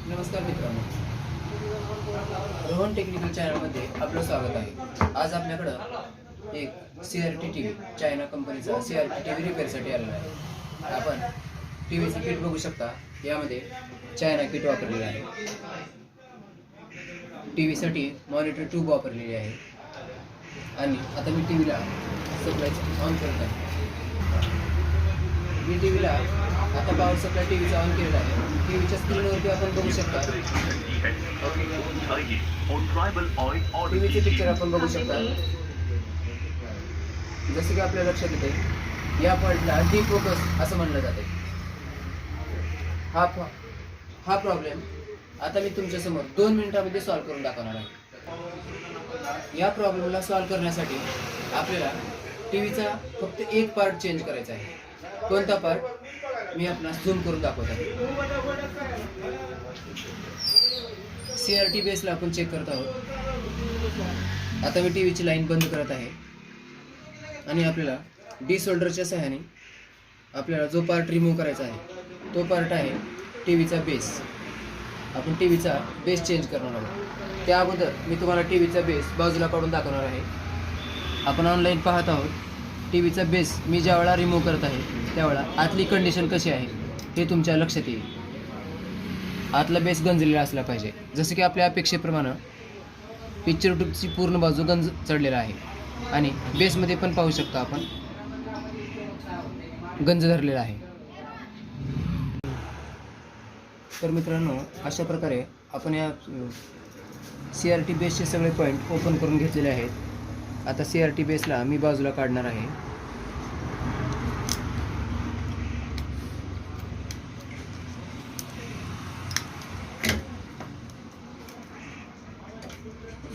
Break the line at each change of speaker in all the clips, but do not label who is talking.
नमस्कार मित्रांनो, रोहन टेक्निकल चॅनलमध्ये आपलं स्वागत आहे. आज आपल्याकडं एक CRT टी व्ही, चायना कंपनीचा CRT टी व्ही रिपेअरसाठी आलेला आहे. आपण टी व्हीचं किट बघू शकता. यामध्ये चायना किट वापरलेलं आहे. टी व्हीसाठी मॉनिटर ट्यूब वापरलेली आहे. आणि आता मी टी व्हीला सप्लाय ऑन करत आहे. मी टी व्हीला आता पॉवर सप्लाय टी व्हीचा ऑन केलेला आहे. टी व्हीच्या स्क्रीनवरती आपण बघू शकता. टी व्हीचे पिक्चर आपण बघू शकता. जसं की आपल्या लक्षात येते, या पॉईंटला डी फोकस असं म्हणलं जाते. हा प्रॉब्लेम आता मी तुमच्यासमोर 2 मिनिटांमध्ये सॉल्व्ह करून दाखवणार आहे. या प्रॉब्लेमला सॉल्व्ह करण्यासाठी आपल्याला टी व्हीचा फक्त एक पार्ट चेंज करायचा आहे. कोणता पार्ट मी आपणास झूम करून दाखवत आहे. CRT बेसला आपण चेक करत आहोत. आता मी टी व्हीची लाईन बंद करत आहे आणि आपल्याला डी सोल्डरच्या सहाय्याने आपल्याला जो पार्ट रिमूव्ह करायचा आहे तो पार्ट आहे टी व्हीचा बेस. आपण टी व्हीचा बेस चेंज करणार आहोत. त्या अगोदर मी तुम्हाला टी व्हीचा बेस बाजूला काढून दाखवणार आहे. आपण ऑनलाईन पाहत आहोत. टी व्हीचा बेस मी ज्या वेळा रिमूव्ह करत आहे त्यावेळा आतली कंडिशन कशी आहे हे तुमच्या लक्षात येईल. आतला बेस गंजलेला असला पाहिजे. जसं की आपल्या अपेक्षेप्रमाणे पिक्चर ट्यूबची पूर्ण बाजू गंज चढलेला आहे आणि बेसमध्ये पण पाहू शकता आपण गंज धरलेला आहे. तर मित्रांनो, अशा प्रकारे आपण या CRT बेसचे सगळे पॉईंट ओपन करून घेतलेले आहेत. आता CRT बेसला मी बाजूला काढणार आहे.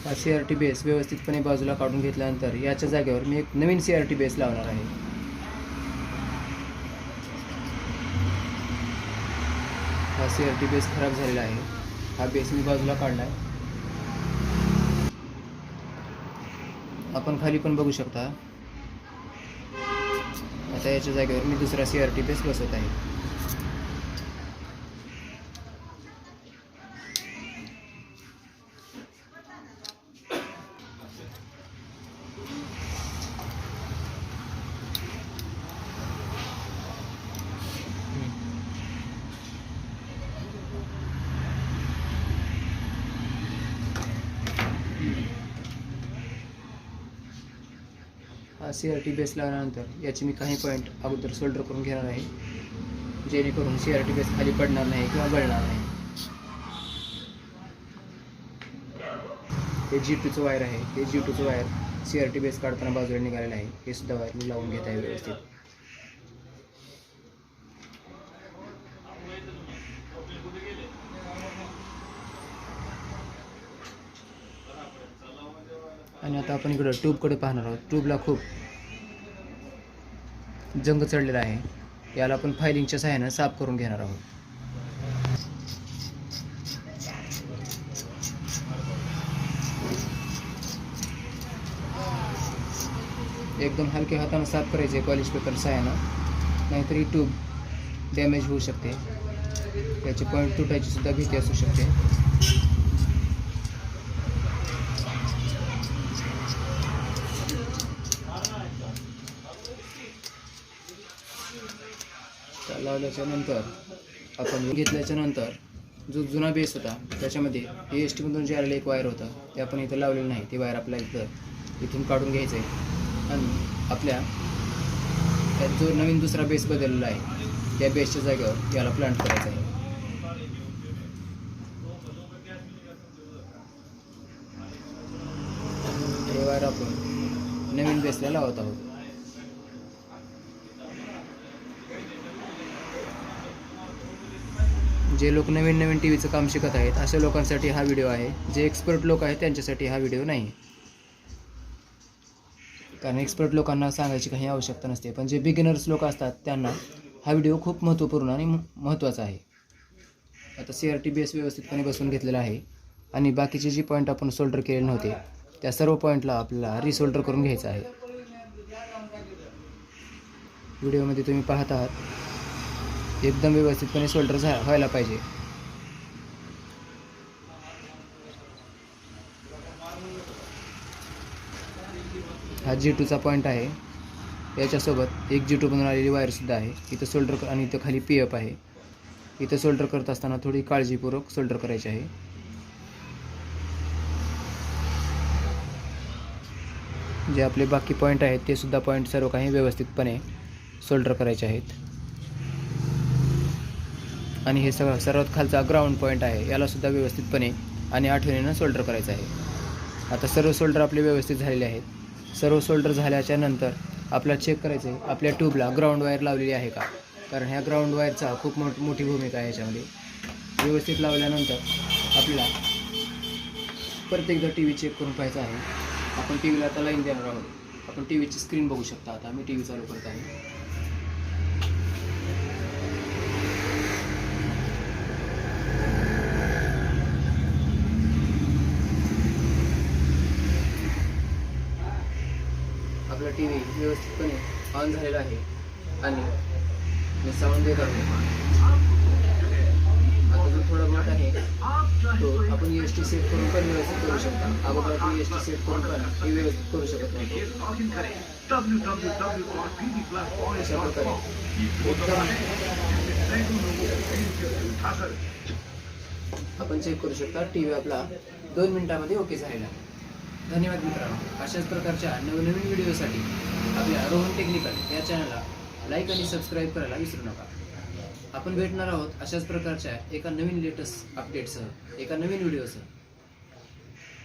हा CRT बेस व्यवस्थितपणे बाजूला काढून घेतल्यानंतर याच्या जागेवर मी एक नवीन CRT बेस लावणार आहे. हा CRT बेस खराब झालेला आहे. हा बेस मी बाजूला काढला आहे. आपण खाली पण बघू शकता. आता याच्या जागेवर मी दुसरा CRT बेस बसवत आहे. हा CRT बेस लावल्यानंतर याचे मी काही पॉईंट अगोदर सोल्डर करून घेणार आहे, जेणेकरून CRT बेस खाली पडणार नाही किंवा गळणार नाही. हे G2चं वायर आहे. हे G2चं वायर CRT बेस काढताना बाजूला निघालेलं आहे. हे सुद्धा वायर मी लावून घेत आहे व्यवस्थित. आणि आता आपण इकडं ट्यूबकडे पाहणार आहोत. ट्यूबला खूप जंग चढलेला आहे. याला आपण फायलिंगच्या सहाय्यानं साफ करून घेणार आहोत. एकदम हलक्या हाताने साफ करायचे पॉलिश पेपर सहाय्यानं, नाहीतर ही ट्यूब डॅमेज होऊ शकते. याचे पॉईंट तुटायची सुद्धा भीती असू शकते. लावल्याच्या नंतर आपण घेतल्याच्या नंतर जो जुना बेस होता त्याच्यामध्ये हे ST मधून जे आलेलं एक वायर होतं ते आपण इथं लावलेलं नाही. ते वायर आपल्याला इथून काढून घ्यायचं आहे आणि आपल्या त्यात जो नवीन दुसरा बेस बदललेला आहे त्या बेसच्या जागेवर याला प्लांट करायचं आहे. हे वायर आपण नवीन बेसला लावत आहोत. जे लोक नवीन टी व्हीचं काम शिकत आहेत अशा लोकांसाठी हा व्हिडिओ आहे. जे एक्सपर्ट लोक आहेत त्यांच्यासाठी हा व्हिडिओ नाही, कारण एक्सपर्ट लोकांना सांगायची काही आवश्यकता नसते. पण जे बिगिनर्स लोक असतात त्यांना हा व्हिडिओ खूप महत्त्वपूर्ण आणि महत्त्वाचा आहे. आता CRT बेस व्यवस्थितपणे बसवून घेतलेला आहे आणि बाकीचे जे पॉईंट आपण सोल्डर केलेले नव्हते त्या सर्व पॉईंटला आपल्याला रिसोल्डर करून घ्यायचं आहे. व्हिडिओमध्ये तुम्ही पाहत आहात एकदम व्यवस्थितपणे सोल्डर व्हायला पाहिजे. हा G2चा पॉईंट आहे. याच्यासोबत एक G2 बनवून आलेली वायरसुद्धा आहे. इथं सोल्डर आणि इथं खाली PF आहे. इथं सोल्डर करत असताना थोडी काळजीपूर्वक सोल्डर करायची आहे. जे आपले बाकी पॉईंट आहेत ते सुद्धा पॉईंट सर्व काही व्यवस्थितपणे सोल्डर करायचे आहेत. आणि हे सर्वात खालचा ग्राउंड पॉईंट आहे, याला सुद्धा व्यवस्थितपणे आणि आठवणीनं सोल्डर करायचं आहे. आता सर्व सोल्डर आपले व्यवस्थित झालेले आहेत. सर्व सोल्डर झाल्याच्या नंतर आपल्याला चेक करायचं आहे आपल्या ट्यूबला ग्राउंड वायर लावलेली आहे का, कारण ह्या ग्राउंड वायरचा खूप मोठी भूमिका आहे याच्यामध्ये. व्यवस्थित लावल्यानंतर आपल्याला परत एकदा TV चेक करून पाहायचा आहे. आपण TVला आता लाईन देणार आहोत. आपण TVची स्क्रीन बघू शकता. आता मी TV चालू करत आहे. आपला TV व्यवस्थितपणे ऑन झालेला आहे आणि मी साऊंड देत आहे. आता जो थोडा मोठा आहे तो आपण EST सेट करून पण व्यवस्थित करू शकता. अगोदर आपण EST सेट करून पण हे व्यवस्थित करू शकत नाही. अशा प्रकारे आपण चेक करू शकता. TV आपला 2 मिनिटांमध्ये ओके झालेला आहे. धन्यवाद मित्रांनो. अशाच प्रकारच्या नवनवीन व्हिडिओसाठी आपल्या रोहन टेक्निकल या चॅनलला लाईक आणि सबस्क्राईब करायला विसरू नका. आपण भेटणार आहोत अशाच प्रकारच्या एका नवीन लेटेस्ट अपडेटसह, एका नवीन व्हिडिओसह.